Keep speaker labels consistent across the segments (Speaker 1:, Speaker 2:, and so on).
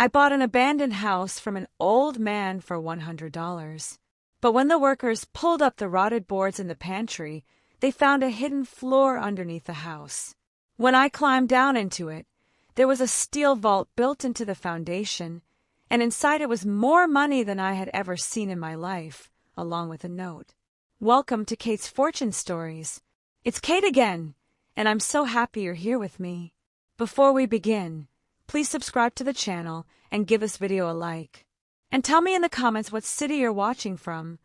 Speaker 1: I bought an abandoned house from an old man for $100. But when the workers pulled up the rotted boards in the pantry, they found a hidden floor underneath the house. When I climbed down into it, there was a steel vault built into the foundation, and inside it was more money than I had ever seen in my life, along with a note. Welcome to Kate's Fortune Stories. It's Kate again, and I'm so happy you're here with me. Before we begin, please subscribe to the channel and give this video a like. And tell me in the comments what city you're watching from.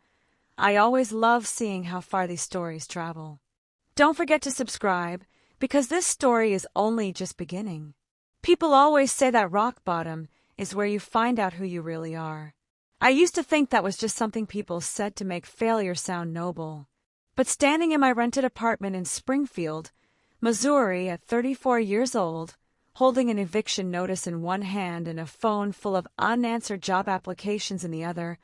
Speaker 1: I always love seeing how far these stories travel. Don't forget to subscribe, because this story is only just beginning. People always say that rock bottom is where you find out who you really are. I used to think that was just something people said to make failure sound noble. But standing in my rented apartment in Springfield, Missouri at 34 years old, holding an eviction notice in one hand and a phone full of unanswered job applications in the other,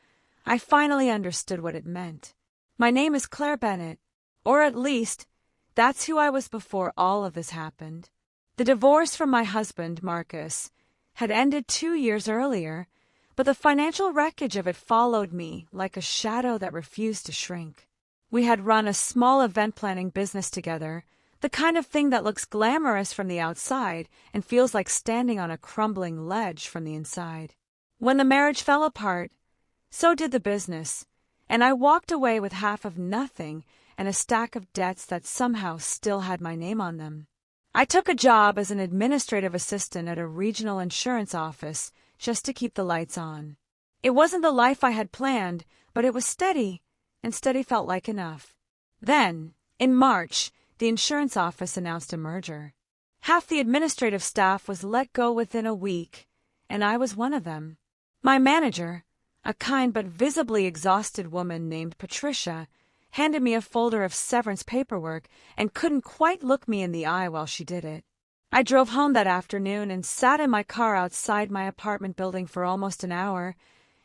Speaker 1: I finally understood what it meant. My name is Claire Bennett, or at least, that's who I was before all of this happened. The divorce from my husband, Marcus, had ended 2 years earlier, but the financial wreckage of it followed me like a shadow that refused to shrink. We had run a small event planning business together, the kind of thing that looks glamorous from the outside and feels like standing on a crumbling ledge from the inside. When the marriage fell apart, so did the business, and I walked away with half of nothing and a stack of debts that somehow still had my name on them. I took a job as an administrative assistant at a regional insurance office just to keep the lights on. It wasn't the life I had planned, but it was steady, and steady felt like enough. Then, in March, the insurance office announced a merger. Half the administrative staff was let go within a week, and I was one of them. My manager, a kind but visibly exhausted woman named Patricia, handed me a folder of severance paperwork and couldn't quite look me in the eye while she did it. I drove home that afternoon and sat in my car outside my apartment building for almost an hour,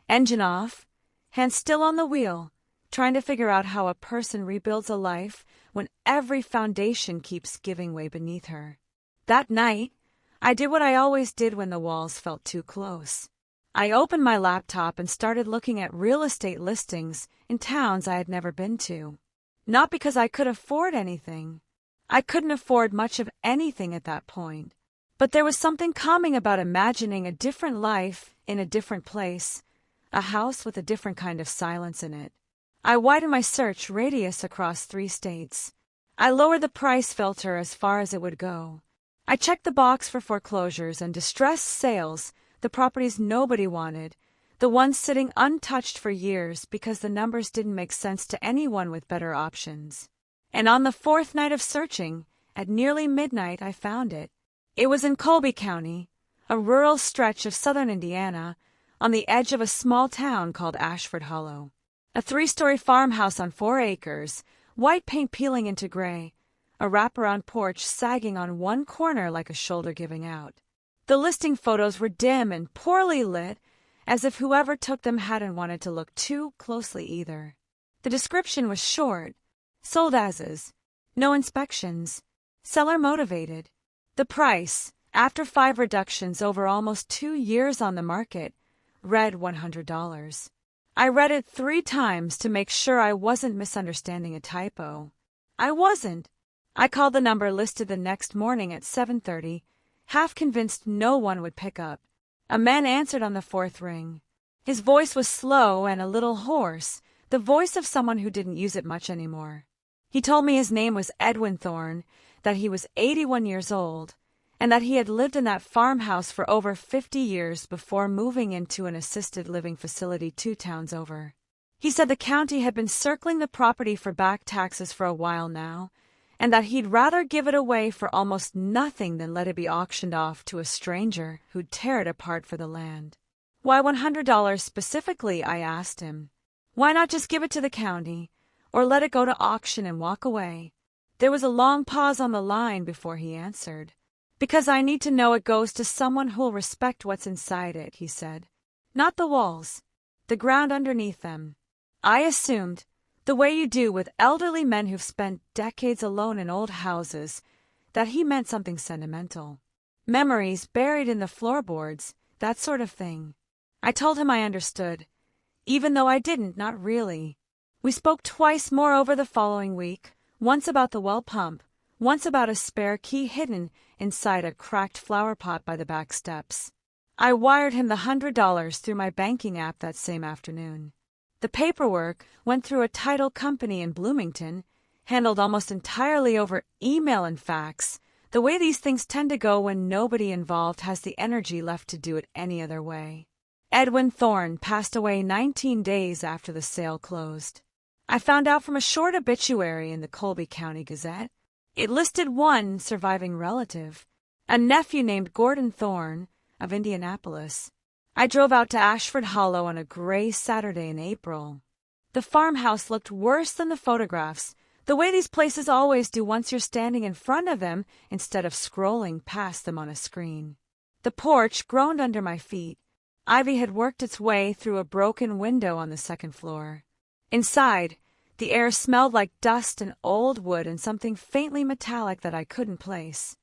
Speaker 1: engine off, hands still on the wheel, trying to figure out how a person rebuilds a life when every foundation keeps giving way beneath her. That night, I did what I always did when the walls felt too close. I opened my laptop and started looking at real estate listings in towns I had never been to. Not because I could afford anything. I couldn't afford much of anything at that point. But there was something calming about imagining a different life in a different place, a house with a different kind of silence in it. I widened my search radius across 3 states. I lowered the price filter as far as it would go. I checked the box for foreclosures and distressed sales, the properties nobody wanted, the ones sitting untouched for years because the numbers didn't make sense to anyone with better options. And on the 4th night of searching, at nearly midnight, I found it. It was in Colby County, a rural stretch of southern Indiana, on the edge of a small town called Ashford Hollow. A 3-story farmhouse on 4 acres, white paint peeling into gray, a wraparound porch sagging on one corner like a shoulder giving out. The listing photos were dim and poorly lit, as if whoever took them hadn't wanted to look too closely either. The description was short, sold as is, no inspections, seller motivated. The price, after 5 reductions over almost 2 years on the market, read $100. I read it 3 times to make sure I wasn't misunderstanding a typo. I wasn't. I called the number listed the next morning at 7:30, half convinced no one would pick up. A man answered on the 4th ring. His voice was slow and a little hoarse, the voice of someone who didn't use it much anymore. He told me his name was Edwin Thorne, that he was 81 years old, and that he had lived in that farmhouse for over 50 years before moving into an assisted living facility 2 towns over. He said the county had been circling the property for back taxes for a while now, and that he'd rather give it away for almost nothing than let it be auctioned off to a stranger who'd tear it apart for the land. Why $100 specifically, I asked him. Why not just give it to the county, or let it go to auction and walk away? There was a long pause on the line before he answered. Because I need to know it goes to someone who'll respect what's inside it, he said. Not the walls, the ground underneath them. I assumed, the way you do with elderly men who've spent decades alone in old houses, that he meant something sentimental. Memories buried in the floorboards, that sort of thing. I told him I understood, even though I didn't, not really. We spoke twice more over the following week, once about the well pump, once about a spare key hidden inside a cracked flower pot by the back steps. I wired him the $100 through my banking app that same afternoon. The paperwork went through a title company in Bloomington, handled almost entirely over email and fax, the way these things tend to go when nobody involved has the energy left to do it any other way. Edwin Thorne passed away 19 days after the sale closed. I found out from a short obituary in the Colby County Gazette. It listed one surviving relative, a nephew named Gordon Thorne of Indianapolis. I drove out to Ashford Hollow on a gray Saturday in April. The farmhouse looked worse than the photographs, the way these places always do once you're standing in front of them instead of scrolling past them on a screen. The porch groaned under my feet. Ivy had worked its way through a broken window on the second floor. Inside, the air smelled like dust and old wood and something faintly metallic that I couldn't place.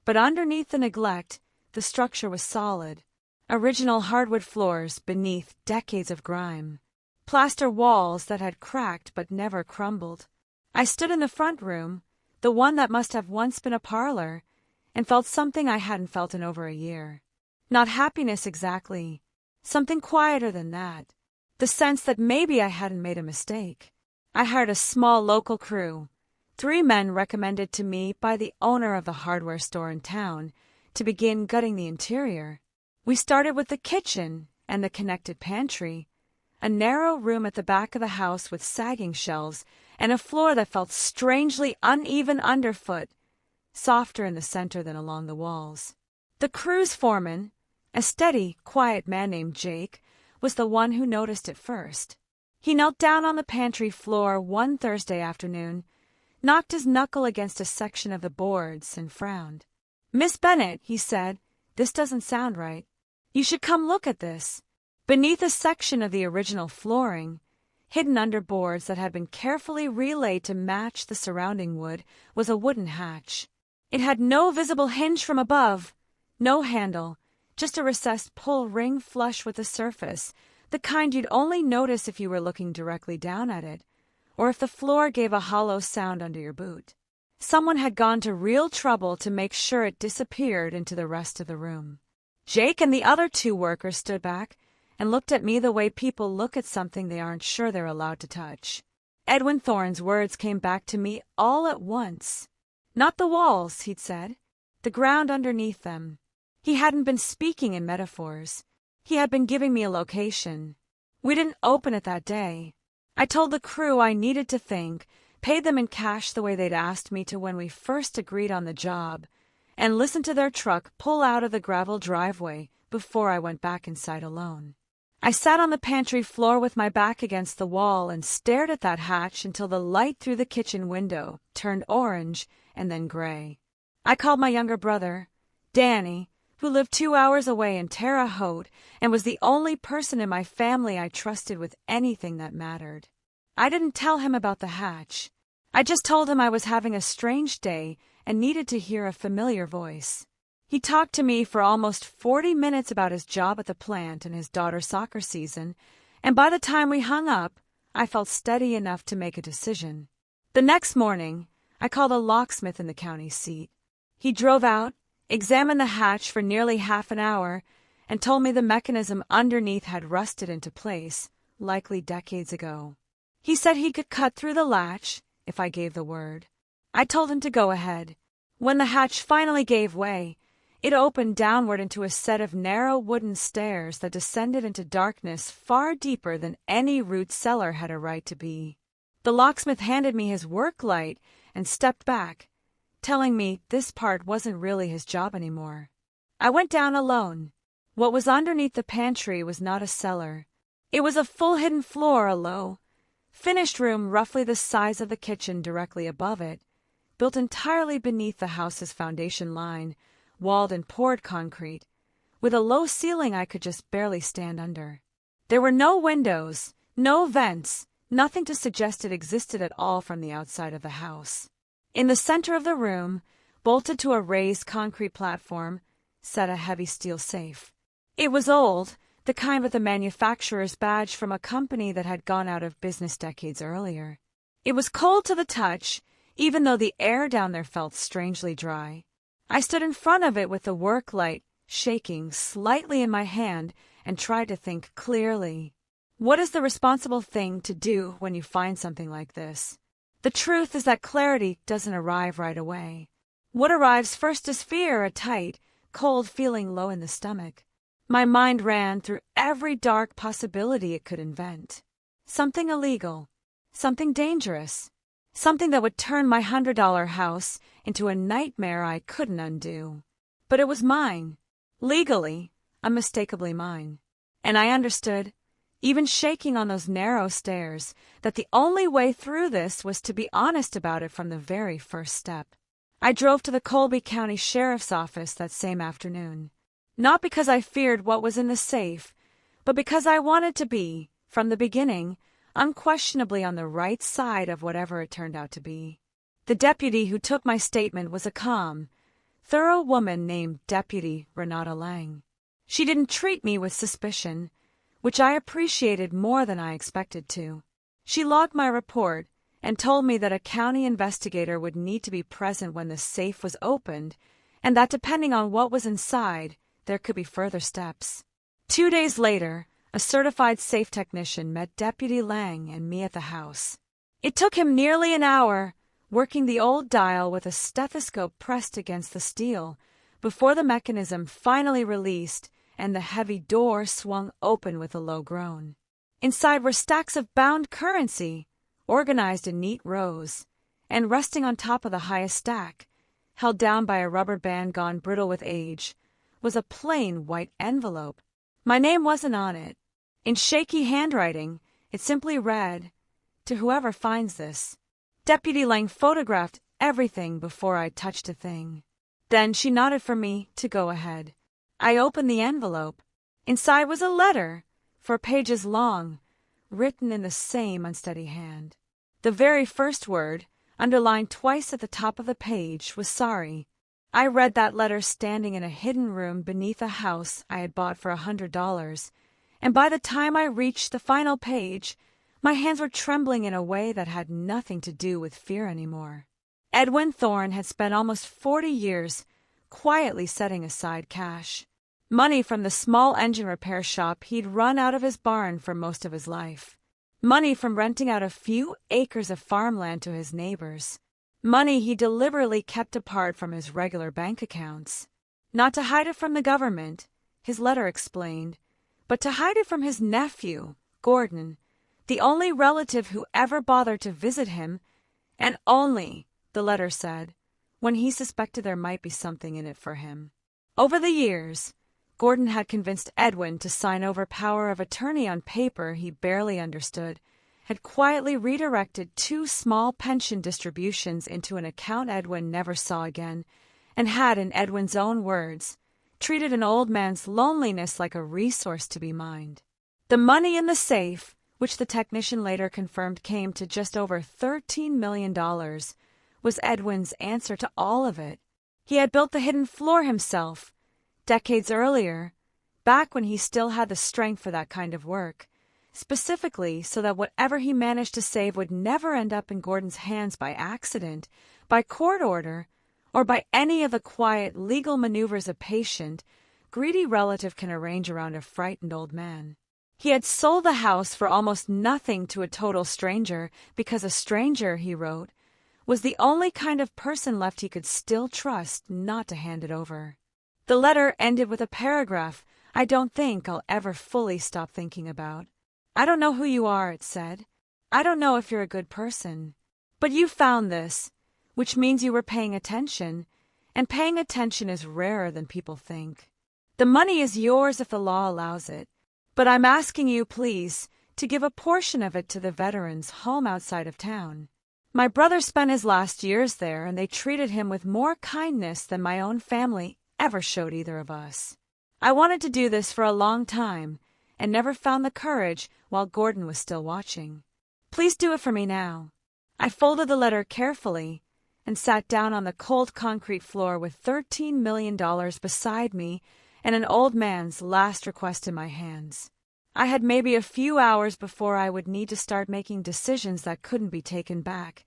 Speaker 1: But underneath the neglect, the structure was solid. Original hardwood floors beneath decades of grime. Plaster walls that had cracked but never crumbled. I stood in the front room, the one that must have once been a parlor, and felt something I hadn't felt in over a year. Not happiness exactly. Something quieter than that. The sense that maybe I hadn't made a mistake. I hired a small local crew, 3 men recommended to me by the owner of the hardware store in town, to begin gutting the interior. We started with the kitchen and the connected pantry, a narrow room at the back of the house with sagging shelves and a floor that felt strangely uneven underfoot, softer in the center than along the walls. The crew's foreman, a steady, quiet man named Jake, was the one who noticed it first. He knelt down on the pantry floor one Thursday afternoon, knocked his knuckle against a section of the boards, and frowned. "Miss Bennett," he said, "this doesn't sound right. You should come look at this." Beneath a section of the original flooring, hidden under boards that had been carefully relaid to match the surrounding wood, was a wooden hatch. It had no visible hinge from above, no handle, just a recessed pull ring flush with the surface, the kind you'd only notice if you were looking directly down at it, or if the floor gave a hollow sound under your boot. Someone had gone to real trouble to make sure it disappeared into the rest of the room. Jake and the other 2 workers stood back and looked at me the way people look at something they aren't sure they're allowed to touch. Edwin Thorne's words came back to me all at once. Not the walls, he'd said, the ground underneath them. He hadn't been speaking in metaphors. He had been giving me a location. We didn't open it that day. I told the crew I needed to think, paid them in cash the way they'd asked me to when we first agreed on the job, and listened to their truck pull out of the gravel driveway before I went back inside alone. I sat on the pantry floor with my back against the wall and stared at that hatch until the light through the kitchen window turned orange and then gray. I called my younger brother, Danny, who lived 2 hours away in Terre Haute and was the only person in my family I trusted with anything that mattered. I didn't tell him about the hatch. I just told him I was having a strange day and needed to hear a familiar voice. He talked to me for almost 40 minutes about his job at the plant and his daughter's soccer season, and by the time we hung up, I felt steady enough to make a decision. The next morning, I called a locksmith in the county seat. He drove out, examined the hatch for nearly half an hour, and told me the mechanism underneath had rusted into place, likely decades ago. He said he could cut through the latch if I gave the word. I told him to go ahead. When the hatch finally gave way, it opened downward into a set of narrow wooden stairs that descended into darkness far deeper than any root cellar had a right to be. The locksmith handed me his work light and stepped back, telling me this part wasn't really his job anymore. I went down alone. What was underneath the pantry was not a cellar. It was a full hidden floor, a low, finished room roughly the size of the kitchen directly above it, built entirely beneath the house's foundation line, walled in poured concrete, with a low ceiling I could just barely stand under. There were no windows, no vents, nothing to suggest it existed at all from the outside of the house. In the center of the room, bolted to a raised concrete platform, sat a heavy steel safe. It was old, the kind with a manufacturer's badge from a company that had gone out of business decades earlier. It was cold to the touch, even though the air down there felt strangely dry. I stood in front of it with the work light shaking slightly in my hand and tried to think clearly. What is the responsible thing to do when you find something like this? The truth is that clarity doesn't arrive right away. What arrives first is fear, a tight, cold feeling low in the stomach. My mind ran through every dark possibility it could invent. Something illegal, something dangerous, something that would turn my $100 house into a nightmare I couldn't undo. But it was mine, legally, unmistakably mine. And I understood, even shaking on those narrow stairs, that the only way through this was to be honest about it from the very first step. I drove to the Colby County Sheriff's Office that same afternoon. Not because I feared what was in the safe, but because I wanted to be, from the beginning, unquestionably on the right side of whatever it turned out to be. The deputy who took my statement was a calm, thorough woman named Deputy Renata Lang. She didn't treat me with suspicion, which I appreciated more than I expected to. She logged my report and told me that a county investigator would need to be present when the safe was opened, and that depending on what was inside, there could be further steps. 2 days later, a certified safe technician met Deputy Lang and me at the house. It took him nearly an hour, working the old dial with a stethoscope pressed against the steel, before the mechanism finally released and the heavy door swung open with a low groan. Inside were stacks of bound currency, organized in neat rows, and resting on top of the highest stack, held down by a rubber band gone brittle with age, was a plain white envelope. My name wasn't on it. In shaky handwriting, it simply read, "To whoever finds this." Deputy Lang photographed everything before I touched a thing. Then she nodded for me to go ahead. I opened the envelope. Inside was a letter, 4 pages long, written in the same unsteady hand. The very first word, underlined twice at the top of the page, was sorry. I read that letter standing in a hidden room beneath a house I had bought for $100, and by the time I reached the final page, my hands were trembling in a way that had nothing to do with fear anymore. Edwin Thorne had spent almost 40 years quietly setting aside cash, money from the small engine repair shop he'd run out of his barn for most of his life, money from renting out a few acres of farmland to his neighbors, money he deliberately kept apart from his regular bank accounts. Not to hide it from the government, his letter explained, but to hide it from his nephew, Gordon, the only relative who ever bothered to visit him, and only, the letter said, when he suspected there might be something in it for him. Over the years, Gordon had convinced Edwin to sign over power of attorney on paper he barely understood, had quietly redirected 2 small pension distributions into an account Edwin never saw again, and had, in Edwin's own words, treated an old man's loneliness like a resource to be mined. The money in the safe, which the technician later confirmed came to just over $13 million, was Edwin's answer to all of it. He had built the hidden floor himself, decades earlier, back when he still had the strength for that kind of work, specifically so that whatever he managed to save would never end up in Gordon's hands by accident, by court order, or by any of the quiet legal maneuvers a patient, greedy relative can arrange around a frightened old man. He had sold the house for almost nothing to a total stranger because a stranger, he wrote, was the only kind of person left he could still trust not to hand it over. The letter ended with a paragraph I don't think I'll ever fully stop thinking about. "I don't know who you are," it said. "I don't know if you're a good person. But you found this, which means you were paying attention, and paying attention is rarer than people think. The money is yours if the law allows it, but I'm asking you, please, to give a portion of it to the veterans' home outside of town. My brother spent his last years there, and they treated him with more kindness than my own family ever showed either of us. I wanted to do this for a long time, and never found the courage while Gordon was still watching. Please do it for me now." I folded the letter carefully and sat down on the cold concrete floor with $13 million beside me and an old man's last request in my hands. I had maybe a few hours before I would need to start making decisions that couldn't be taken back,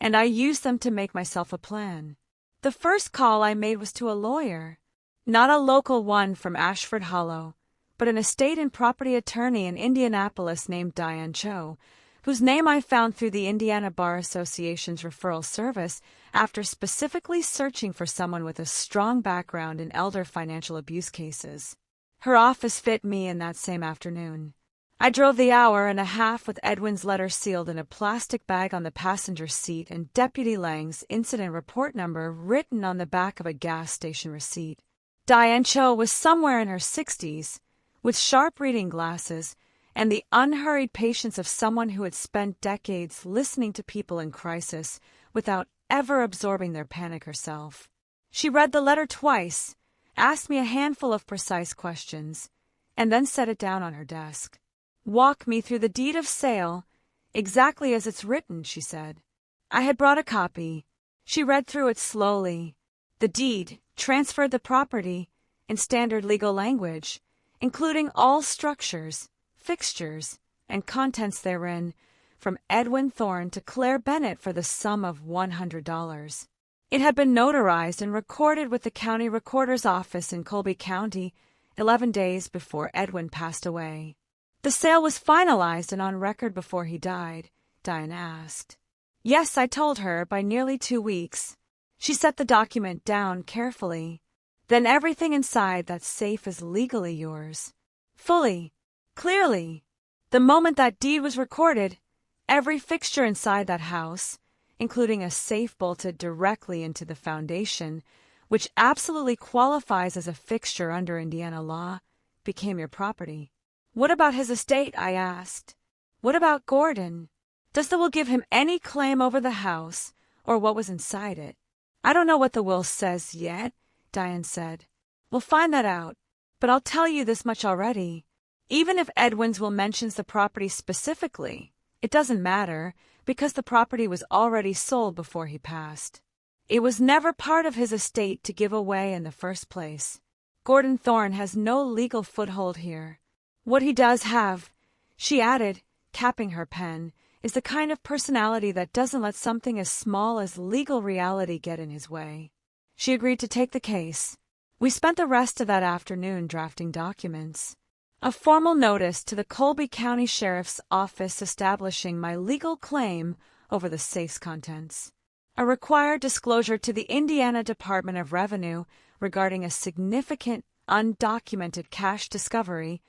Speaker 1: and I used them to make myself a plan. The first call I made was to a lawyer, not a local one from Ashford Hollow, but an estate and property attorney in Indianapolis named Diane Cho, whose name I found through the Indiana Bar Association's referral service after specifically searching for someone with a strong background in elder financial abuse cases. Her office fit me in that same afternoon. I drove the hour and a half with Edwin's letter sealed in a plastic bag on the passenger seat and Deputy Lang's incident report number written on the back of a gas station receipt. Diane Cho was somewhere in her 60s, with sharp reading glasses and the unhurried patience of someone who had spent decades listening to people in crisis without ever absorbing their panic herself. She read the letter twice, asked me a handful of precise questions, and then set it down on her desk. "Walk me through the deed of sale, exactly as it's written," she said. I had brought a copy. She read through it slowly. The deed transferred the property in standard legal language, including all structures, fixtures, and contents therein, from Edwin Thorne to Claire Bennett for the sum of $100. It had been notarized and recorded with the county recorder's office in Colby County 11 days before Edwin passed away. "The sale was finalized and on record before he died?" Diane asked. "Yes," I told her, "by nearly 2 weeks." She set the document down carefully. "Then everything inside that safe is legally yours. Fully, clearly. The moment that deed was recorded, every fixture inside that house, including a safe bolted directly into the foundation, which absolutely qualifies as a fixture under Indiana law, became your property." "What about his estate?" I asked. "What about Gordon? Does the will give him any claim over the house or what was inside it?" "I don't know what the will says yet," Diane said. "We'll find that out, but I'll tell you this much already. Even if Edwin's will mentions the property specifically, it doesn't matter because the property was already sold before he passed. It was never part of his estate to give away in the first place. Gordon Thorne has no legal foothold here. What he does have," she added, capping her pen, "is the kind of personality that doesn't let something as small as legal reality get in his way." She agreed to take the case. We spent the rest of that afternoon drafting documents. A formal notice to the Colby County Sheriff's Office establishing my legal claim over the safe's contents. A required disclosure to the Indiana Department of Revenue regarding a significant undocumented cash discovery,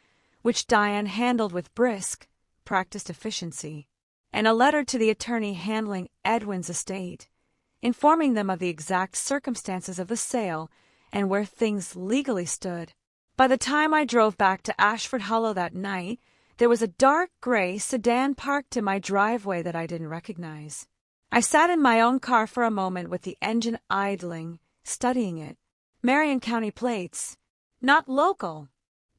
Speaker 1: which Diane handled with brisk, practiced efficiency, and a letter to the attorney handling Edwin's estate, informing them of the exact circumstances of the sale and where things legally stood. By the time I drove back to Ashford Hollow that night, there was a dark gray sedan parked in my driveway that I didn't recognize. I sat in my own car for a moment with the engine idling, studying it. Marion County plates. Not local.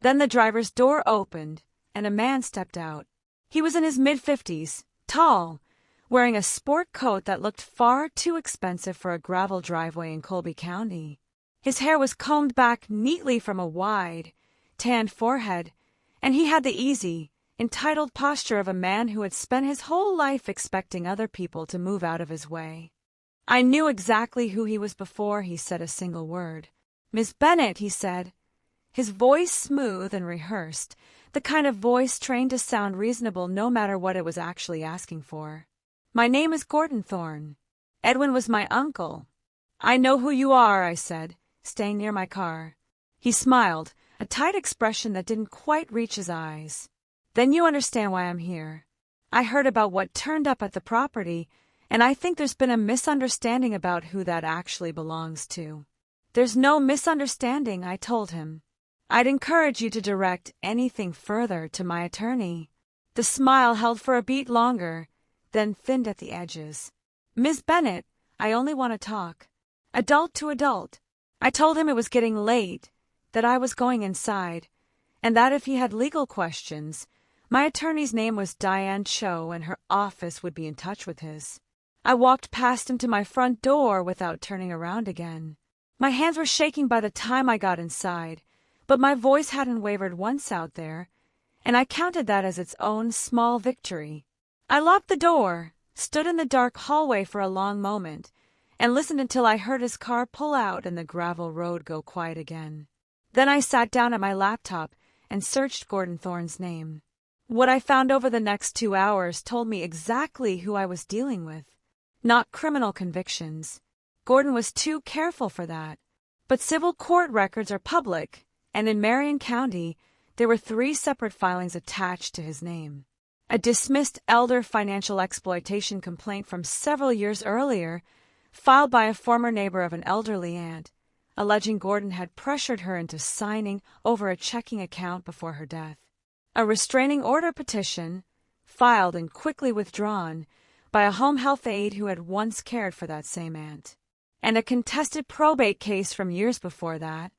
Speaker 1: Then the driver's door opened, and a man stepped out. He was in his mid-50s, tall, wearing a sport coat that looked far too expensive for a gravel driveway in Colby County. His hair was combed back neatly from a wide, tanned forehead, and he had the easy, entitled posture of a man who had spent his whole life expecting other people to move out of his way. I knew exactly who he was before he said a single word. "Miss Bennett," he said, his voice smooth and rehearsed, the kind of voice trained to sound reasonable no matter what it was actually asking for. "My name is Gordon Thorne. Edwin was my uncle." "I know who you are," I said, staying near my car. He smiled, a tight expression that didn't quite reach his eyes. "Then you understand why I'm here. I heard about what turned up at the property, and I think there's been a misunderstanding about who that actually belongs to." "There's no misunderstanding," I told him. "I'd encourage you to direct anything further to my attorney." The smile held for a beat longer, then thinned at the edges. "Miss Bennett, I only want to talk. Adult to adult." I told him it was getting late, that I was going inside, and that if he had legal questions, my attorney's name was Diane Cho and her office would be in touch with his. I walked past him to my front door without turning around again. My hands were shaking by the time I got inside, But my voice hadn't wavered once out there, and I counted that as its own small victory. I locked the door, stood in the dark hallway for a long moment, and listened until I heard his car pull out and the gravel road go quiet again. Then I sat down at my laptop and searched Gordon Thorne's name. What I found over the next 2 hours told me exactly who I was dealing with. Not criminal convictions. Gordon was too careful for that. But civil court records are public, and in Marion County, there were 3 separate filings attached to his name. A dismissed elder financial exploitation complaint from several years earlier, filed by a former neighbor of an elderly aunt, alleging Gordon had pressured her into signing over a checking account before her death. A restraining order petition, filed and quickly withdrawn by a home health aide who had once cared for that same aunt. And a contested probate case from years before that,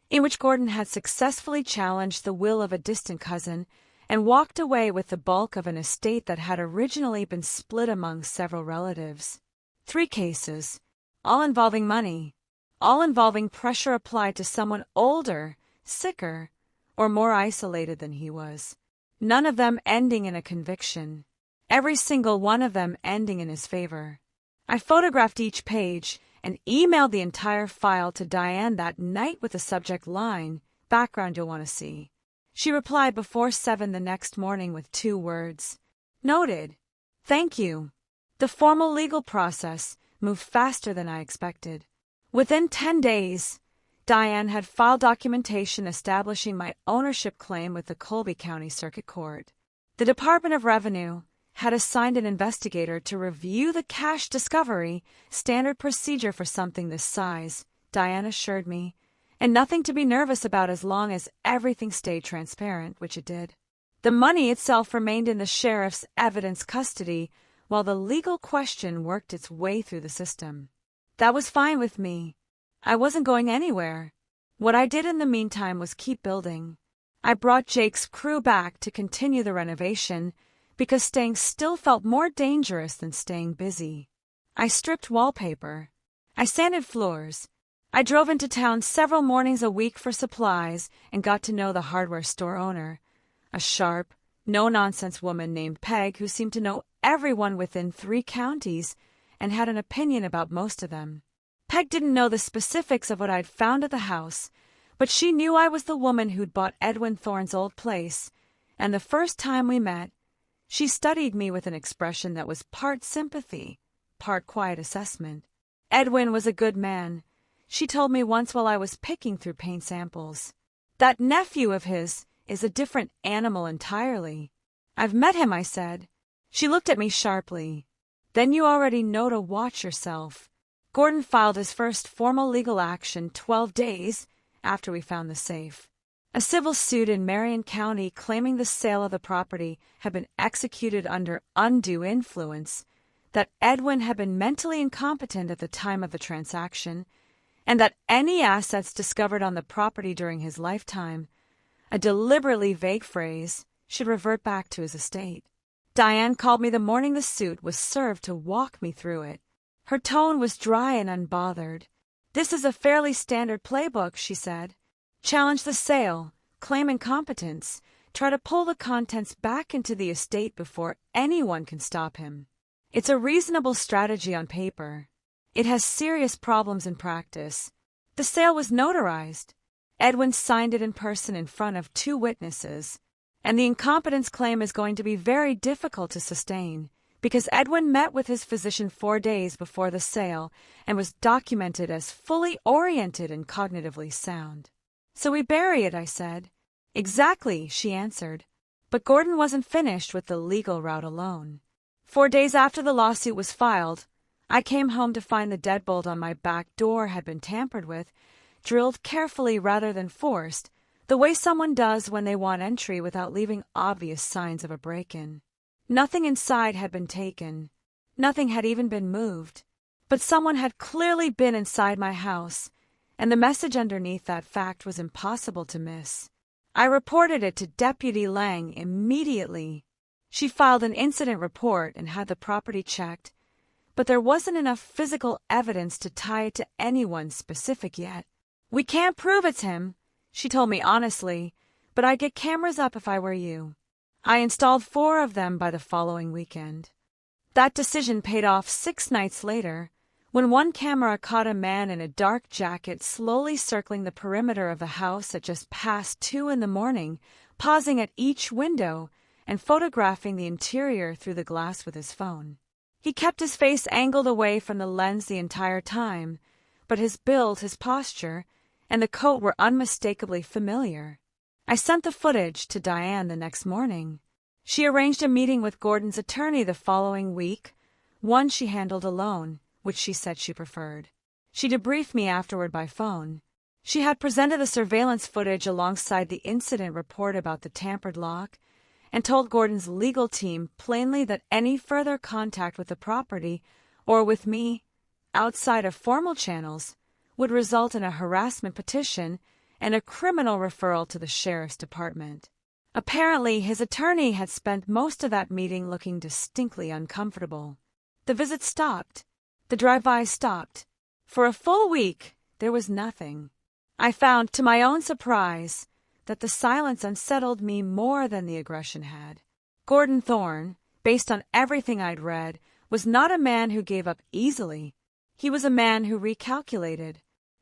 Speaker 1: in which Gordon had successfully challenged the will of a distant cousin and walked away with the bulk of an estate that had originally been split among several relatives. 3 cases, all involving money, all involving pressure applied to someone older, sicker, or more isolated than he was. None of them ending in a conviction. Every single one of them ending in his favor. I photographed each page and emailed the entire file to Diane that night with the subject line, "Background you'll want to see." She replied before 7 the next morning with 2 words. "Noted. Thank you." The formal legal process moved faster than I expected. Within 10 days, Diane had filed documentation establishing my ownership claim with the Colby County Circuit Court. The Department of Revenue had assigned an investigator to review the cash discovery, standard procedure for something this size, Diane assured me, and nothing to be nervous about as long as everything stayed transparent, which it did. The money itself remained in the sheriff's evidence custody while the legal question worked its way through the system. That was fine with me. I wasn't going anywhere. What I did in the meantime was keep building. I brought Jake's crew back to continue the renovation because staying still felt more dangerous than staying busy. I stripped wallpaper. I sanded floors. I drove into town several mornings a week for supplies and got to know the hardware store owner, a sharp, no-nonsense woman named Peg who seemed to know everyone within 3 counties and had an opinion about most of them. Peg didn't know the specifics of what I'd found at the house, but she knew I was the woman who'd bought Edwin Thorne's old place, and the first time we met, she studied me with an expression that was part sympathy, part quiet assessment. Edwin was a good man, she told me once while I was picking through paint samples. That nephew of his is a different animal entirely. I've met him, I said. She looked at me sharply. Then you already know to watch yourself. Gordon filed his first formal legal action 12 days after we found the safe. A civil suit in Marion County claiming the sale of the property had been executed under undue influence, that Edwin had been mentally incompetent at the time of the transaction, and that any assets discovered on the property during his lifetime, a deliberately vague phrase, should revert back to his estate. Diane called me the morning the suit was served to walk me through it. Her tone was dry and unbothered. "This is a fairly standard playbook," she said. "Challenge the sale, claim incompetence, try to pull the contents back into the estate before anyone can stop him. It's a reasonable strategy on paper. It has serious problems in practice. The sale was notarized. Edwin signed it in person in front of 2 witnesses. And the incompetence claim is going to be very difficult to sustain because Edwin met with his physician 4 days before the sale and was documented as fully oriented and cognitively sound." "So we bury it," I said. "Exactly," she answered. But Gordon wasn't finished with the legal route alone. 4 days after the lawsuit was filed, I came home to find the deadbolt on my back door had been tampered with, drilled carefully rather than forced, the way someone does when they want entry without leaving obvious signs of a break-in. Nothing inside had been taken. Nothing had even been moved. But someone had clearly been inside my house, and the message underneath that fact was impossible to miss. I reported it to Deputy Lang immediately. She filed an incident report and had the property checked, but there wasn't enough physical evidence to tie it to anyone specific yet. "We can't prove it's him," She told me honestly, but I'd get cameras up if I were you. I installed 4 of them by the following weekend. That decision paid off 6 nights later, when one camera caught a man in a dark jacket slowly circling the perimeter of the house at just past 2 in the morning, pausing at each window and photographing the interior through the glass with his phone. He kept his face angled away from the lens the entire time, but his build, his posture, and the coat were unmistakably familiar. I sent the footage to Diane the next morning. She arranged a meeting with Gordon's attorney the following week, one she handled alone, which she said she preferred. She debriefed me afterward by phone. She had presented the surveillance footage alongside the incident report about the tampered lock and told Gordon's legal team plainly that any further contact with the property or with me, outside of formal channels, would result in a harassment petition and a criminal referral to the sheriff's department. Apparently, his attorney had spent most of that meeting looking distinctly uncomfortable. The visit stopped. The drive-by stopped. For a full week, there was nothing. I found, to my own surprise, that the silence unsettled me more than the aggression had. Gordon Thorne, based on everything I'd read, was not a man who gave up easily. He was a man who recalculated.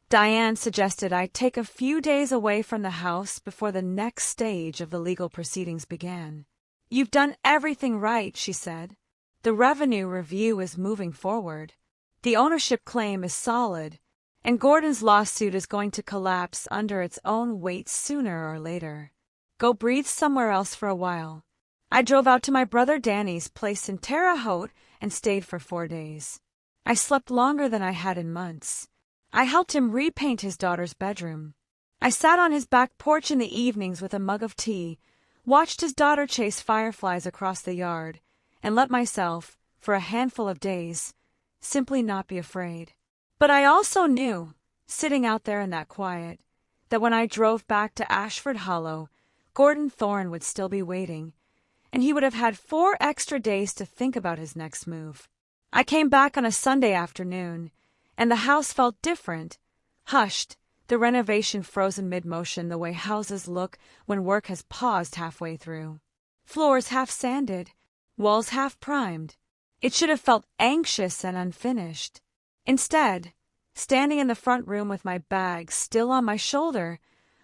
Speaker 1: Diane suggested I take a few days away from the house before the next stage of the legal proceedings began. "You've done everything right," she said. "The revenue review is moving forward. The ownership claim is solid, and Gordon's lawsuit is going to collapse under its own weight sooner or later. Go breathe somewhere else for a while." I drove out to my brother Danny's place in Terre Haute and stayed for 4 days. I slept longer than I had in months. I helped him repaint his daughter's bedroom. I sat on his back porch in the evenings with a mug of tea, watched his daughter chase fireflies across the yard, and let myself, for a handful of days, simply not be afraid. But I also knew, sitting out there in that quiet, that when I drove back to Ashford Hollow, Gordon Thorne would still be waiting, and he would have had 4 extra days to think about his next move. I came back on a Sunday afternoon, and the house felt different, hushed, the renovation frozen mid-motion the way houses look when work has paused halfway through. Floors half sanded, walls half primed. It should have felt anxious and unfinished. Instead, standing in the front room with my bag still on my shoulder,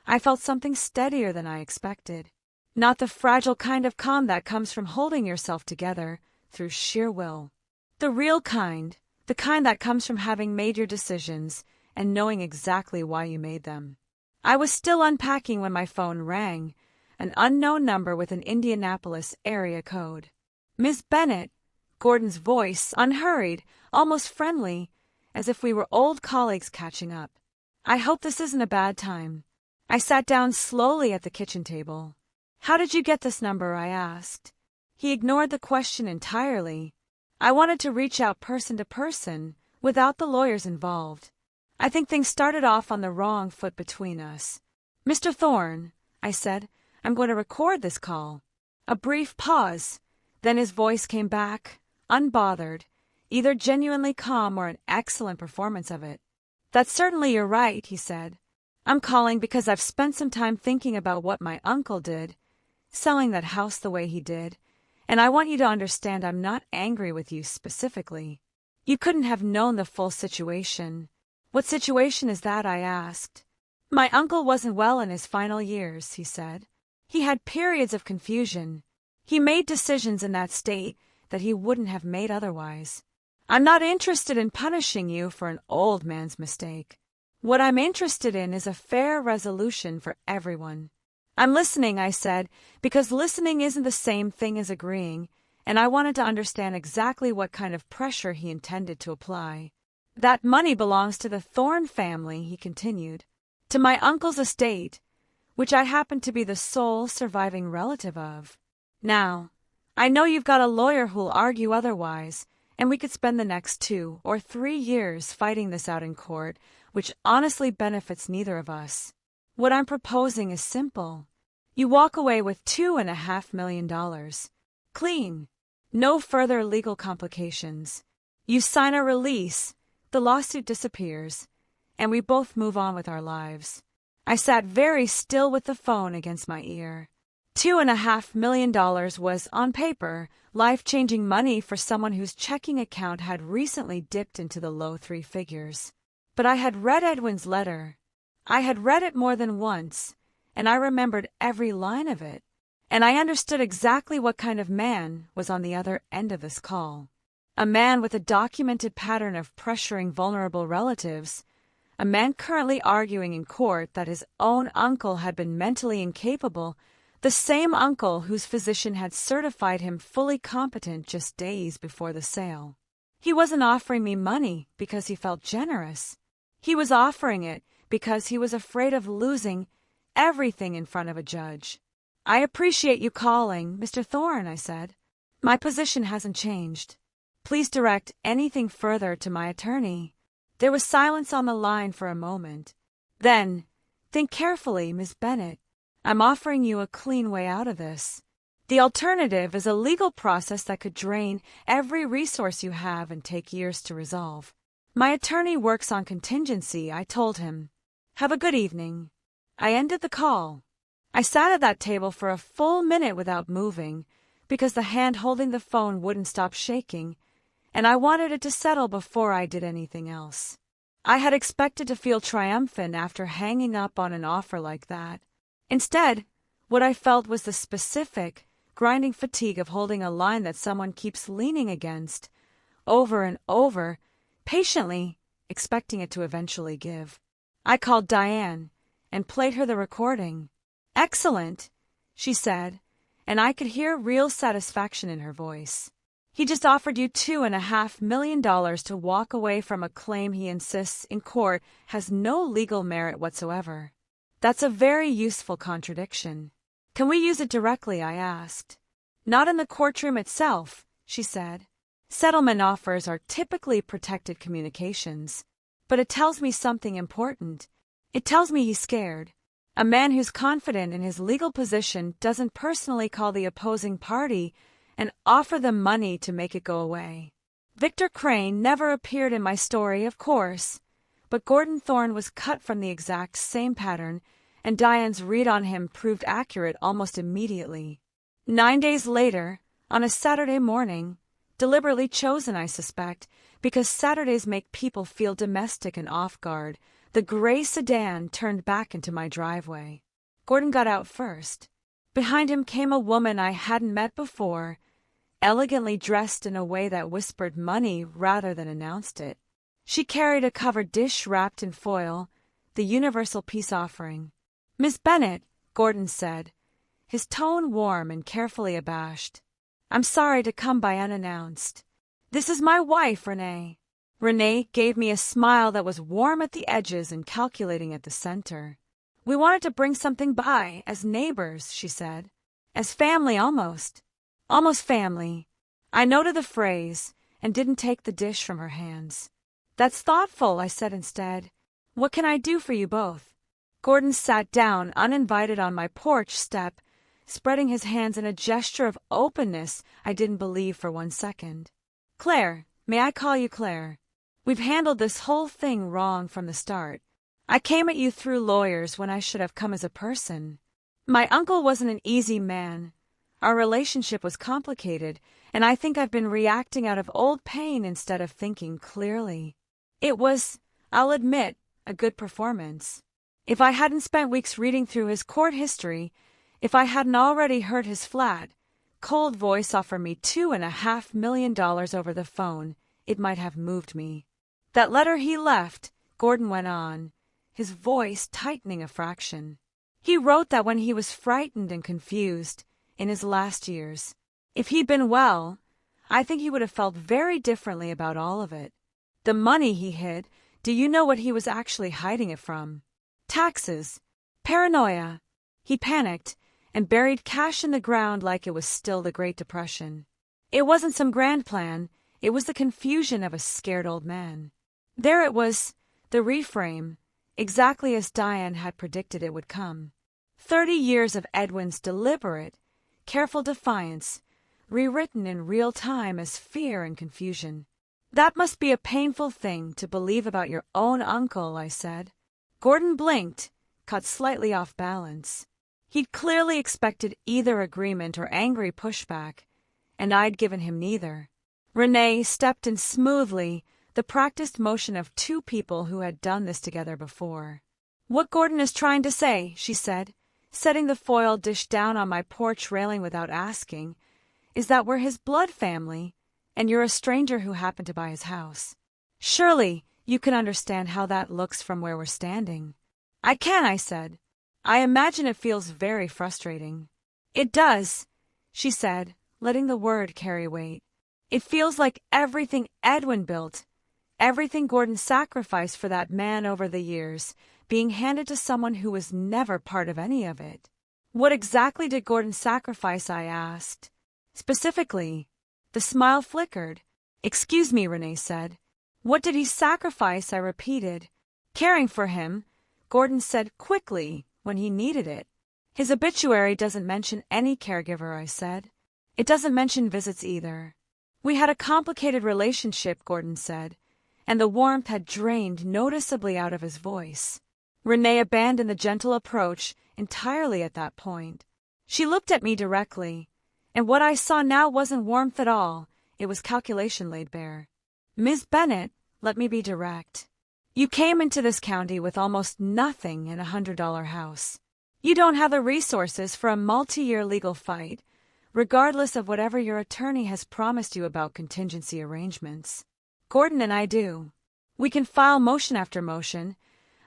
Speaker 1: I felt something steadier than I expected. Not the fragile kind of calm that comes from holding yourself together through sheer will. The real kind, the kind that comes from having made your decisions and knowing exactly why you made them. I was still unpacking when my phone rang, an unknown number with an Indianapolis area code. "Miss Bennett," Gordon's voice, unhurried, almost friendly, as if we were old colleagues catching up. "I hope this isn't a bad time." I sat down slowly at the kitchen table. "How did you get this number?" I asked. He ignored the question entirely. I wanted to reach out person to person, without the lawyers involved. I think things started off on the wrong foot between us. "Mr. Thorne," I said, "I'm going to record this call." A brief pause, then his voice came back, unbothered, either genuinely calm or an excellent performance of it. "That's certainly your right," he said. "I'm calling because I've spent some time thinking about what my uncle did, selling that house the way he did, and I want you to understand I'm not angry with you specifically. You couldn't have known the full situation." "What situation is that?" I asked. "My uncle wasn't well in his final years," he said. "He had periods of confusion. He made decisions in that state that he wouldn't have made otherwise. I'm not interested in punishing you for an old man's mistake. What I'm interested in is a fair resolution for everyone." "I'm listening," I said, because listening isn't the same thing as agreeing, and I wanted to understand exactly what kind of pressure he intended to apply. "That money belongs to the Thorne family," he continued, "to my uncle's estate, which I happen to be the sole surviving relative of. Now, I know you've got a lawyer who'll argue otherwise, and we could spend the next 2 or 3 years fighting this out in court, which honestly benefits neither of us. What I'm proposing is simple. You walk away with $2.5 million. Clean. No further legal complications. You sign a release, the lawsuit disappears, and we both move on with our lives. I sat very still with the phone against my ear. $2.5 million was, on paper, life-changing money for someone whose checking account had recently dipped into the low three figures. But I had read Edwin's letter. I had read it more than once, and I remembered every line of it. And I understood exactly what kind of man was on the other end of this call. A man with a documented pattern of pressuring vulnerable relatives. A man currently arguing in court that his own uncle had been mentally incapable, the same uncle whose physician had certified him fully competent just days before the sale. He wasn't offering me money because he felt generous. He was offering it because he was afraid of losing everything in front of a judge. "I appreciate you calling, Mr. Thorne," I said. "My position hasn't changed. Please direct anything further to my attorney." There was silence on the line for a moment. Then, "Think carefully, Miss Bennet. I'm offering you a clean way out of this. The alternative is a legal process that could drain every resource you have and take years to resolve. My attorney works on contingency," I told him. "Have a good evening." I ended the call. I sat at that table for a full minute without moving, because the hand holding the phone wouldn't stop shaking, and I wanted it to settle before I did anything else. I had expected to feel triumphant after hanging up on an offer like that. Instead, what I felt was the specific, grinding fatigue of holding a line that someone keeps leaning against, over and over, patiently, expecting it to eventually give. I called Diane and played her the recording. "Excellent," she said, and I could hear real satisfaction in her voice. "He just offered you $2.5 million to walk away from a claim he insists in court has no legal merit whatsoever. That's a very useful contradiction. Can we use it directly?" I asked. "Not in the courtroom itself," she said. "Settlement offers are typically protected communications. But it tells me something important. It tells me he's scared. A man who's confident in his legal position doesn't personally call the opposing party and offer them money to make it go away. Victor Crane never appeared in my story, of course, but Gordon Thorne was cut from the exact same pattern, and Diane's read on him proved accurate almost immediately. 9 days later, on a Saturday morning, deliberately chosen, I suspect, because Saturdays make people feel domestic and off guard, the gray sedan turned back into my driveway. Gordon got out first. Behind him came a woman I hadn't met before, elegantly dressed in a way that whispered money rather than announced it. She carried a covered dish wrapped in foil, the universal peace offering. "Miss Bennet," Gordon said, his tone warm and carefully abashed. "I'm sorry to come by unannounced. This is my wife, Renee." Renee gave me a smile that was warm at the edges and calculating at the center. "We wanted to bring something by, as neighbors," she said. "As family, almost. Almost family." I noted the phrase and didn't take the dish from her hands. "That's thoughtful," I said instead. "What can I do for you both?" Gordon sat down uninvited on my porch step, spreading his hands in a gesture of openness I didn't believe for 1 second. "Claire, may I call you Claire? We've handled this whole thing wrong from the start. I came at you through lawyers when I should have come as a person. My uncle wasn't an easy man. Our relationship was complicated, and I think I've been reacting out of old pain instead of thinking clearly. It was, I'll admit, a good performance. If I hadn't spent weeks reading through his court history, if I hadn't already heard his flat, cold voice offer me $2.5 million over the phone, it might have moved me. That letter he left," Gordon went on, his voice tightening a fraction. "He wrote that when he was frightened and confused, in his last years. If he'd been well, I think he would have felt very differently about all of it. The money he hid, do you know what he was actually hiding it from? Taxes. Paranoia. He panicked and buried cash in the ground like it was still the Great Depression. It wasn't some grand plan, it was the confusion of a scared old man. There it was, the reframe, exactly as Diane had predicted it would come. 30 years of Edwin's deliberate, careful defiance, rewritten in real time as fear and confusion. That must be a painful thing to believe about your own uncle, I said. Gordon blinked, caught slightly off balance. He'd clearly expected either agreement or angry pushback, and I'd given him neither. Renee stepped in smoothly, the practiced motion of two people who had done this together before. "What Gordon is trying to say," she said, setting the foil dish down on my porch railing without asking, "is that we're his blood family, and you're a stranger who happened to buy his house. Surely you can understand how that looks from where we're standing." "I can," I said. "I imagine it feels very frustrating." "It does," she said, letting the word carry weight. "It feels like everything Edwin built, everything Gordon sacrificed for that man over the years, being handed to someone who was never part of any of it." "What exactly did Gordon sacrifice?" I asked. "Specifically?" The smile flickered. "Excuse me," Renee said. "What did he sacrifice?" I repeated. "Caring for him," Gordon said quickly, "when he needed it." "His obituary doesn't mention any caregiver," I said. "It doesn't mention visits either." "We had a complicated relationship," Gordon said, and the warmth had drained noticeably out of his voice. Renee abandoned the gentle approach entirely at that point. She looked at me directly, and what I saw now wasn't warmth at all, it was calculation laid bare. "Ms. Bennett, let me be direct. You came into this county with almost nothing in a $100 house. You don't have the resources for a multi-year legal fight, regardless of whatever your attorney has promised you about contingency arrangements. Gordon and I do. We can file motion after motion,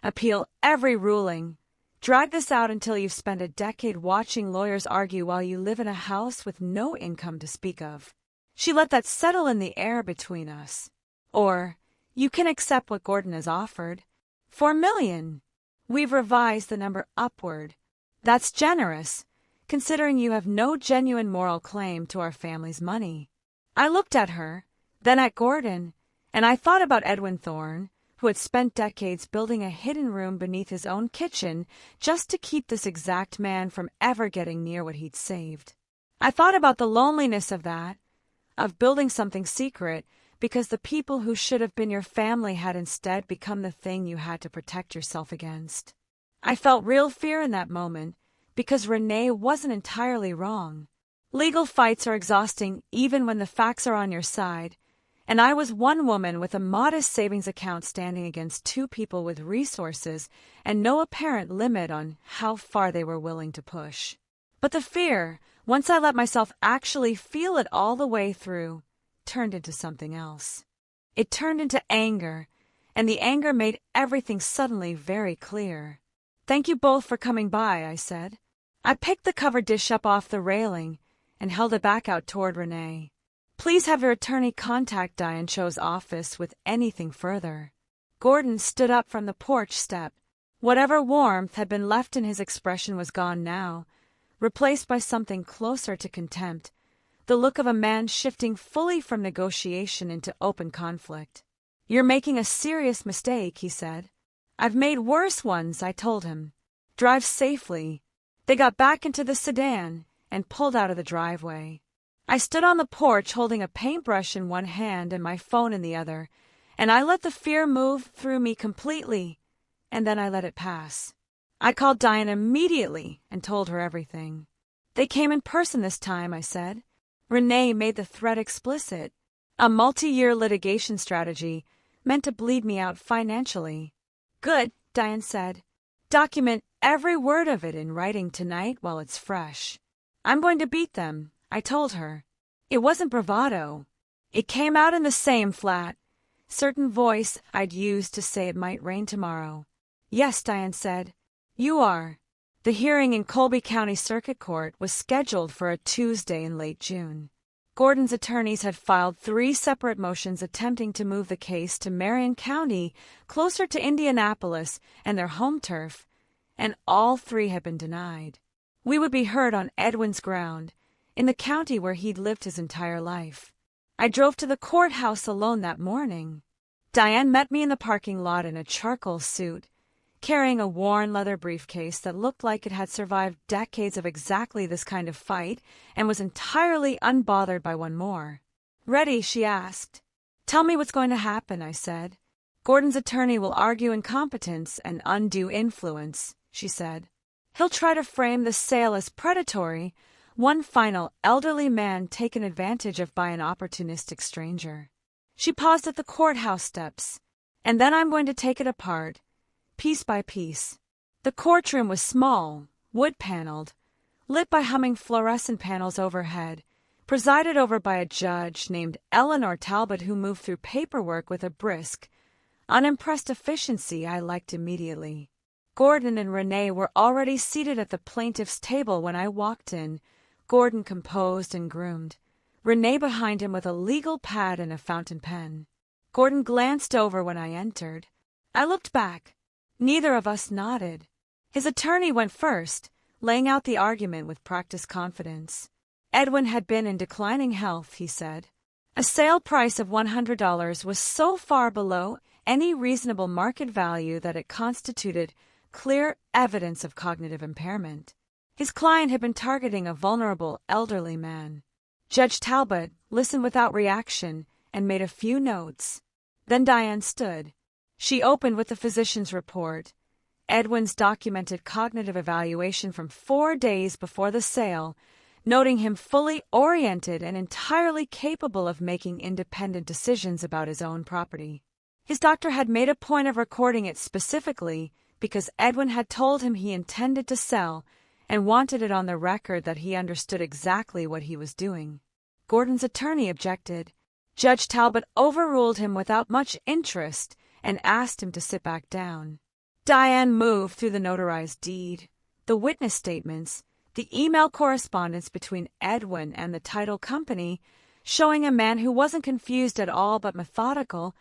Speaker 1: appeal every ruling, drag this out until you've spent a decade watching lawyers argue while you live in a house with no income to speak of." She let that settle in the air between us. "Or you can accept what Gordon has offered. $4 million. We've revised the number upward. That's generous, considering you have no genuine moral claim to our family's money." I looked at her, then at Gordon, and I thought about Edwin Thorne, who had spent decades building a hidden room beneath his own kitchen just to keep this exact man from ever getting near what he'd saved. I thought about the loneliness of that, of building something secret, because the people who should have been your family had instead become the thing you had to protect yourself against. I felt real fear in that moment, because Renee wasn't entirely wrong. Legal fights are exhausting even when the facts are on your side, and I was one woman with a modest savings account standing against two people with resources and no apparent limit on how far they were willing to push. But the fear, once I let myself actually feel it all the way through, turned into something else. It turned into anger, and the anger made everything suddenly very clear. "Thank you both for coming by," I said. I picked the covered dish up off the railing and held it back out toward Renee. "Please have your attorney contact Diane Cho's office with anything further." Gordon stood up from the porch step. Whatever warmth had been left in his expression was gone now, replaced by something closer to contempt, the look of a man shifting fully from negotiation into open conflict. "You're making a serious mistake," he said. "I've made worse ones," I told him. "Drive safely." They got back into the sedan and pulled out of the driveway. I stood on the porch holding a paintbrush in one hand and my phone in the other, and I let the fear move through me completely, and then I let it pass. I called Diane immediately and told her everything. "They came in person this time," I said. Renee made the threat explicit. A multi-year litigation strategy meant to bleed me out financially. "Good," Diane said. "Document every word of it in writing tonight while it's fresh." "I'm going to beat them," I told her. It wasn't bravado. It came out in the same flat, certain voice I'd used to say it might rain tomorrow. "Yes," Diane said. "You are." The hearing in Colby County Circuit Court was scheduled for a Tuesday in late June. Gordon's attorneys had filed 3 separate motions attempting to move the case to Marion County, closer to Indianapolis and their home turf, and all 3 had been denied. We would be heard on Edwin's ground, in the county where he'd lived his entire life. I drove to the courthouse alone that morning. Diane met me in the parking lot in a charcoal suit, carrying a worn leather briefcase that looked like it had survived decades of exactly this kind of fight and was entirely unbothered by one more. "Ready?" she asked. "Tell me what's going to happen," I said. "Gordon's attorney will argue incompetence and undue influence," she said. He'll try to frame the sale as predatory, one final elderly man taken advantage of by an opportunistic stranger. She paused at the courthouse steps. And then I'm going to take it apart, piece by piece. The courtroom was small, wood-paneled, lit by humming fluorescent panels overhead, presided over by a judge named Eleanor Talbot who moved through paperwork with a brisk, unimpressed efficiency I liked immediately. Gordon and Renee were already seated at the plaintiff's table when I walked in, Gordon composed and groomed, Renee behind him with a legal pad and a fountain pen. Gordon glanced over when I entered. I looked back. Neither of us nodded. His attorney went first, laying out the argument with practiced confidence. Edwin had been in declining health, he said. A sale price of $100 was so far below any reasonable market value that it constituted clear evidence of cognitive impairment. His client had been targeting a vulnerable elderly man. Judge Talbot listened without reaction and made a few notes. Then Diane stood. She opened with the physician's report, Edwin's documented cognitive evaluation from 4 days before the sale, noting him fully oriented and entirely capable of making independent decisions about his own property. His doctor had made a point of recording it specifically because Edwin had told him he intended to sell and wanted it on the record that he understood exactly what he was doing. Gordon's attorney objected. Judge Talbot overruled him without much interest and asked him to sit back down. Diane moved through the notarized deed, the witness statements, the email correspondence between Edwin and the title company, showing a man who wasn't confused at all but methodical,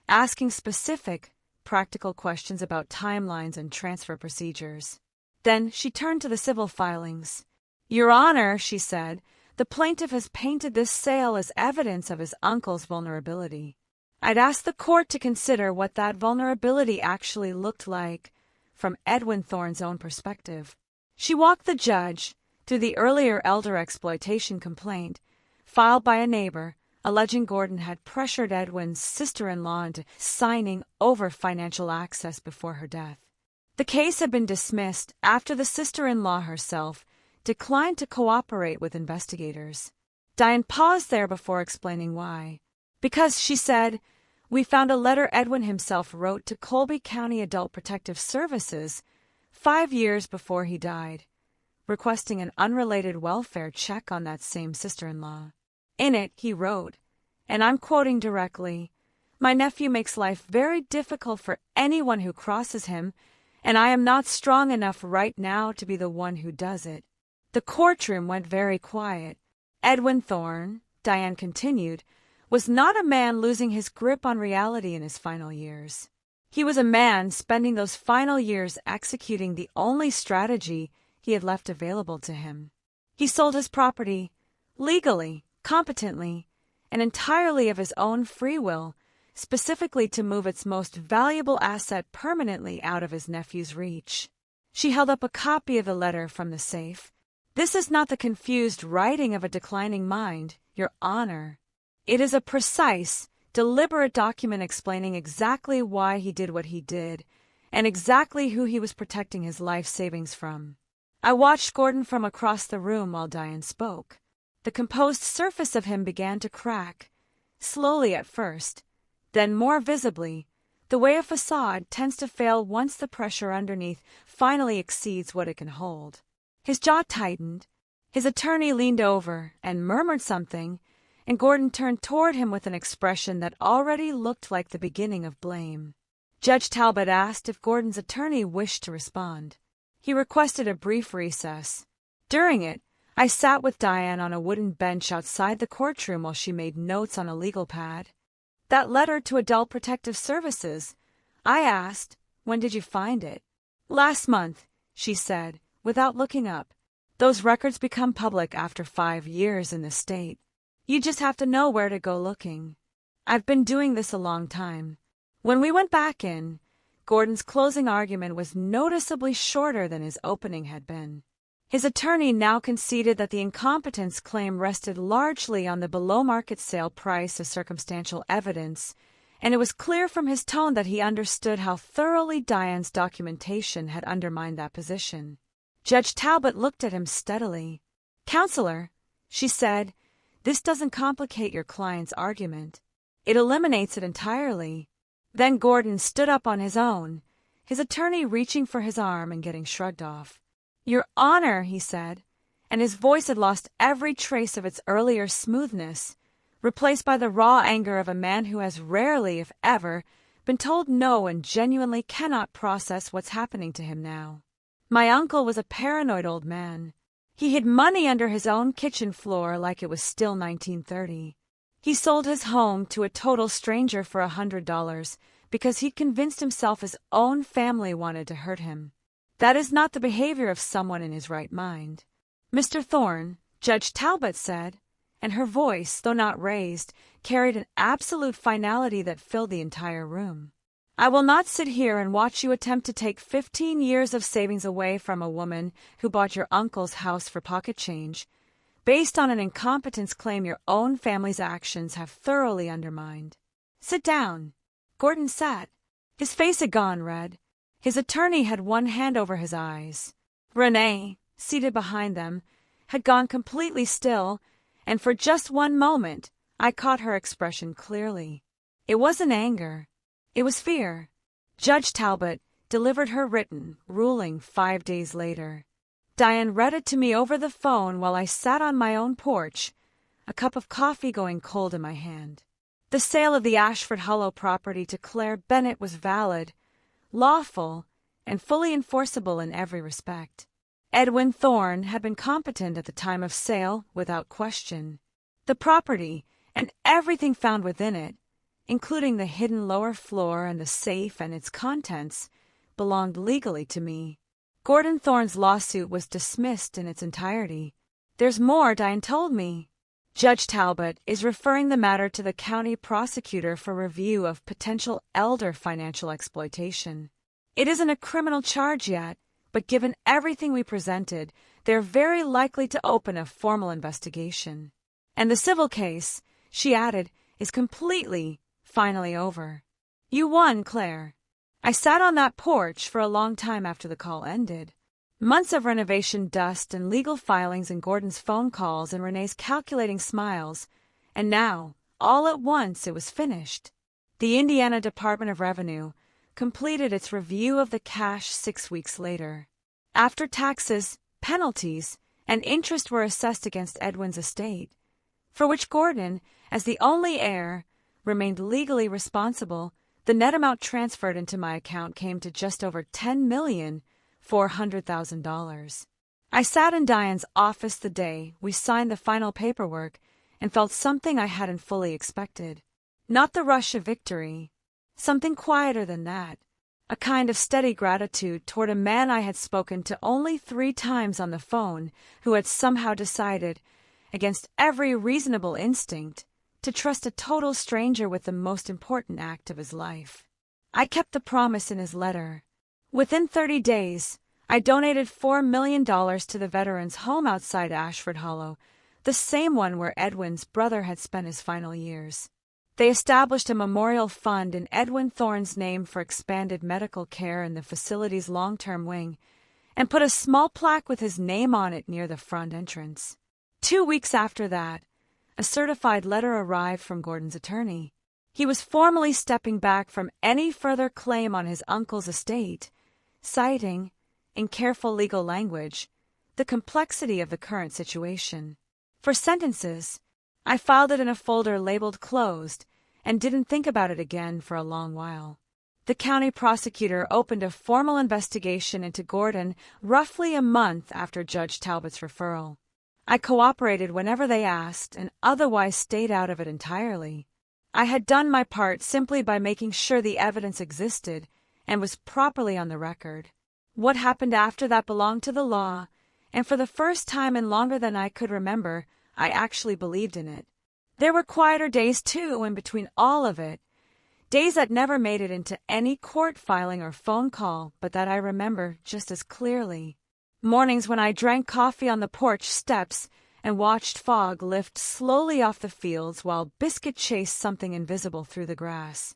Speaker 1: asking specific, practical questions about timelines and transfer procedures. Then she turned to the civil filings. Your Honor, she said, the plaintiff has painted this sale as evidence of his uncle's vulnerability. I'd ask the court to consider what that vulnerability actually looked like from Edwin Thorne's own perspective. She walked the judge through the earlier elder exploitation complaint filed by a neighbor alleging Gordon had pressured Edwin's sister-in-law into signing over financial access before her death. The case had been dismissed after the sister-in-law herself declined to cooperate with investigators. Diane paused there before explaining why. Because, she said, we found a letter Edwin himself wrote to Colby County Adult Protective Services 5 years before he died, requesting an unrelated welfare check on that same sister-in-law. In it, he wrote, and I'm quoting directly, "My nephew makes life very difficult for anyone who crosses him, and I am not strong enough right now to be the one who does it." The courtroom went very quiet. Edwin Thorne, Diane continued, was not a man losing his grip on reality in his final years. He was a man spending those final years executing the only strategy he had left available to him. He sold his property, legally, competently, and entirely of his own free will, specifically to move its most valuable asset permanently out of his nephew's reach. She held up a copy of the letter from the safe. This is not the confused writing of a declining mind, Your Honor. It is a precise, deliberate document explaining exactly why he did what he did, and exactly who he was protecting his life savings from. I watched Gordon from across the room while Diane spoke. The composed surface of him began to crack, slowly at first, then more visibly, the way a facade tends to fail once the pressure underneath finally exceeds what it can hold. His jaw tightened. His attorney leaned over and murmured something, and Gordon turned toward him with an expression that already looked like the beginning of blame. Judge Talbot asked if Gordon's attorney wished to respond. He requested a brief recess. During it, I sat with Diane on a wooden bench outside the courtroom while she made notes on a legal pad. That letter to Adult Protective Services, I asked, when did you find it? Last month, she said, without looking up. Those records become public after 5 years in the state. You just have to know where to go looking. I've been doing this a long time. When we went back in, Gordon's closing argument was noticeably shorter than his opening had been. His attorney now conceded that the incompetence claim rested largely on the below-market sale price as circumstantial evidence and it was clear from his tone that he understood how thoroughly Diane's documentation had undermined that position. Judge Talbot looked at him steadily. "Counselor," she said, "this doesn't complicate your client's argument. It eliminates it entirely." Then Gordon stood up on his own, his attorney reaching for his arm and getting shrugged off. "Your Honor," he said, and his voice had lost every trace of its earlier smoothness, replaced by the raw anger of a man who has rarely, if ever, been told no and genuinely cannot process what's happening to him now. "My uncle was a paranoid old man. He hid money under his own kitchen floor like it was still 1930. He sold his home to a total stranger for $100 because he'd convinced himself his own family wanted to hurt him. That is not the behavior of someone in his right mind. Mr. Thorne," Judge Talbot said, and her voice, though not raised, carried an absolute finality that filled the entire room. "I will not sit here and watch you attempt to take 15 years of savings away from a woman who bought your uncle's house for pocket change, based on an incompetence claim your own family's actions have thoroughly undermined. Sit down." Gordon sat. His face had gone red. His attorney had one hand over his eyes. Renee, seated behind them, had gone completely still, and for just one moment I caught her expression clearly. It wasn't anger. It was fear. Judge Talbot delivered her written ruling 5 days later. Diane read it to me over the phone while I sat on my own porch, a cup of coffee going cold in my hand. The sale of the Ashford Hollow property to Claire Bennett was valid, lawful, and fully enforceable in every respect. Edwin Thorne had been competent at the time of sale without question. The property, and everything found within it, including the hidden lower floor and the safe and its contents, belonged legally to me. Gordon Thorne's lawsuit was dismissed in its entirety. "There's more," Diane told me. "Judge Talbot is referring the matter to the county prosecutor for review of potential elder financial exploitation. It isn't a criminal charge yet, but given everything we presented, they're very likely to open a formal investigation. And the civil case," she added, "is completely, finally over. You won, Claire." I sat on that porch for a long time after the call ended. Months of renovation dust and legal filings and Gordon's phone calls and Renee's calculating smiles, and now, all at once, it was finished. The Indiana Department of Revenue completed its review of the cash 6 weeks later. After taxes, penalties, and interest were assessed against Edwin's estate, for which Gordon, as the only heir, remained legally responsible, the net amount transferred into my account came to just over $10,400,000. I sat in Diane's office the day we signed the final paperwork and felt something I hadn't fully expected. Not the rush of victory. Something quieter than that. A kind of steady gratitude toward a man I had spoken to only 3 times on the phone who had somehow decided, against every reasonable instinct, to trust a total stranger with the most important act of his life. I kept the promise in his letter. Within 30 days, I donated $4 million to the veterans' home outside Ashford Hollow, the same one where Edwin's brother had spent his final years. They established a memorial fund in Edwin Thorne's name for expanded medical care in the facility's long-term wing, and put a small plaque with his name on it near the front entrance. 2 weeks after that, a certified letter arrived from Gordon's attorney. He was formally stepping back from any further claim on his uncle's estate, citing, in careful legal language, the complexity of the current situation. For sentences, I filed it in a folder labeled closed and didn't think about it again for a long while. The county prosecutor opened a formal investigation into Gordon roughly a month after Judge Talbot's referral. I cooperated whenever they asked and otherwise stayed out of it entirely. I had done my part simply by making sure the evidence existed and was properly on the record. What happened after that belonged to the law, and for the first time in longer than I could remember, I actually believed in it. There were quieter days, too, in between all of it. Days that never made it into any court filing or phone call, but that I remember just as clearly. Mornings when I drank coffee on the porch steps and watched fog lift slowly off the fields while Biscuit chased something invisible through the grass.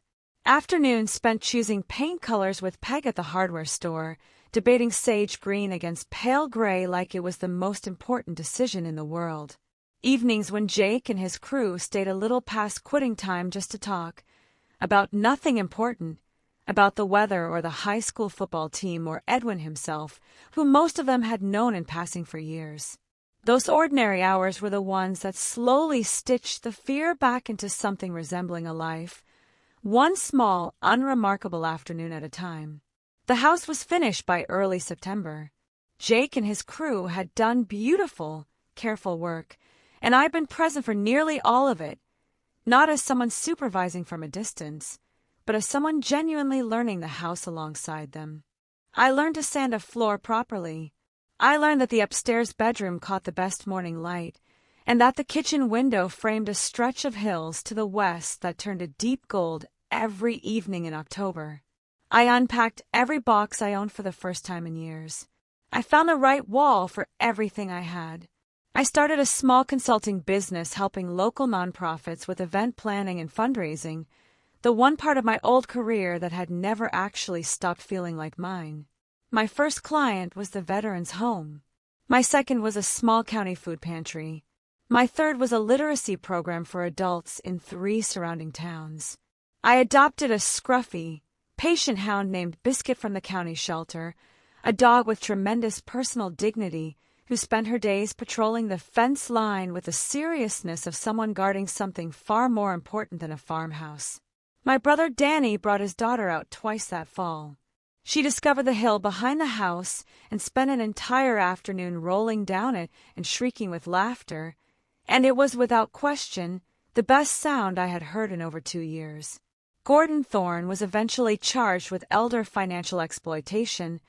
Speaker 1: Afternoons spent choosing paint colors with Peg at the hardware store, debating sage green against pale gray like it was the most important decision in the world. Evenings when Jake and his crew stayed a little past quitting time just to talk, about nothing important, about the weather or the high school football team or Edwin himself, who most of them had known in passing for years. Those ordinary hours were the ones that slowly stitched the fear back into something resembling a life, one small, unremarkable afternoon at a time. The house was finished by early September. Jake and his crew had done beautiful, careful work, and I'd been present for nearly all of it, not as someone supervising from a distance, but as someone genuinely learning the house alongside them. I learned to sand a floor properly. I learned that the upstairs bedroom caught the best morning light, and that the kitchen window framed a stretch of hills to the west that turned a deep gold every evening in October. I unpacked every box I owned for the first time in years. I found the right wall for everything I had. I started a small consulting business helping local nonprofits with event planning and fundraising, the one part of my old career that had never actually stopped feeling like mine. My first client was the Veterans Home. My second was a small county food pantry. My third was a literacy program for adults in 3 surrounding towns. I adopted a scruffy, patient hound named Biscuit from the county shelter, a dog with tremendous personal dignity who spent her days patrolling the fence line with the seriousness of someone guarding something far more important than a farmhouse. My brother Danny brought his daughter out twice that fall. She discovered the hill behind the house and spent an entire afternoon rolling down it and shrieking with laughter, and it was without question the best sound I had heard in over 2 years. Gordon Thorne was eventually charged with elder financial exploitation,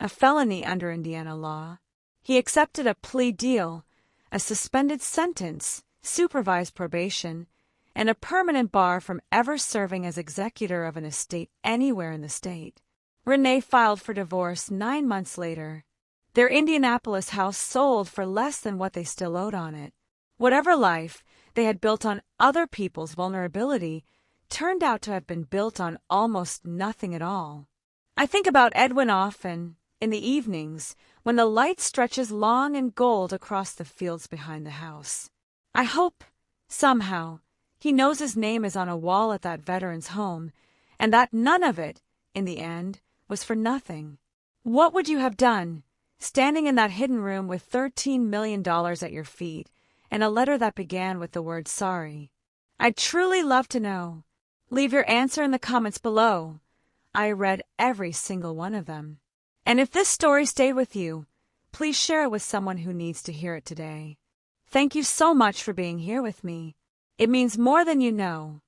Speaker 1: a felony under Indiana law. He accepted a plea deal, a suspended sentence, supervised probation, and a permanent bar from ever serving as executor of an estate anywhere in the state. Renee filed for divorce 9 months later. Their Indianapolis house sold for less than what they still owed on it. Whatever life they had built on other people's vulnerability turned out to have been built on almost nothing at all. I think about Edwin often, in the evenings, when the light stretches long and gold across the fields behind the house. I hope, somehow, he knows his name is on a wall at that Veterans Home, and that none of it, in the end, was for nothing. What would you have done, standing in that hidden room with $13 million at your feet, and a letter that began with the word sorry? I'd truly love to know. Leave your answer in the comments below. I read every single one of them. And if this story stayed with you, please share it with someone who needs to hear it today. Thank you so much for being here with me. It means more than you know.